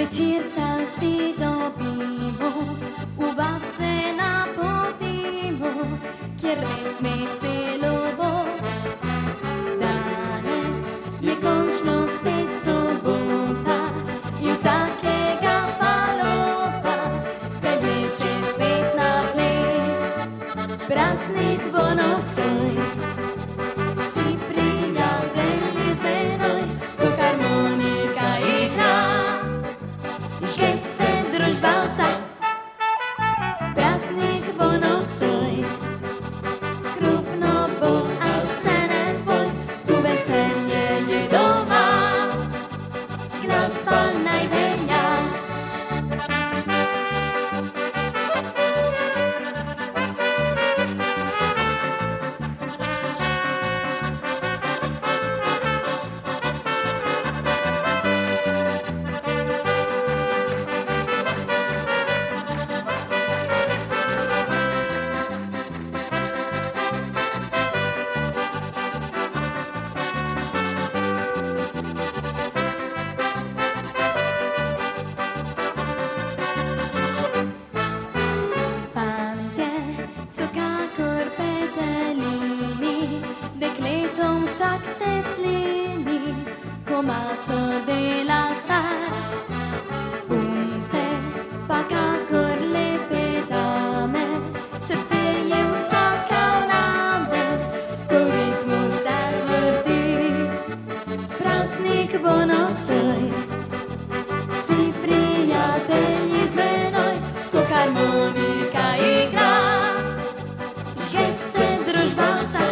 Večer se vsi dobimo, v vas se napotimo, kjer res veselo bo. Danes je končno spet sobota in vsakega falopa zdaj vleče svet na ples. Praznik bo nocoj, vsi prijatelji z menoj, ko harmonika igra. Žge se družba vsa, praznik bo nocoj, hrupno bo, a se ne boj, tu veselje je doma, glasba naj velja. Dekletom vsak se slini, ko maco dela sta. Punce pa kakor lepe dame, srce je vsaka v name, ko v ritmu se vrti. Praznik bo nocoj, vsi prijatelji z menoj, ko harmonika igra. Žge se družba vsa,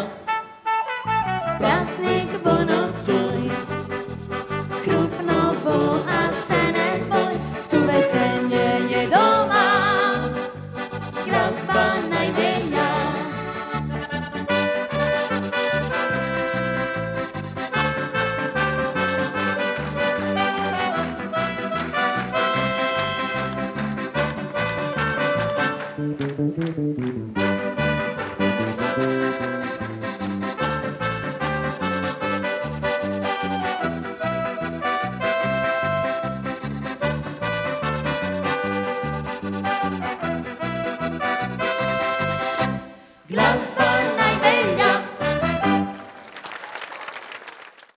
praznik bo nocoj, hrupno bo, a se ne boj, tu veselje je doma, glasba naj velja.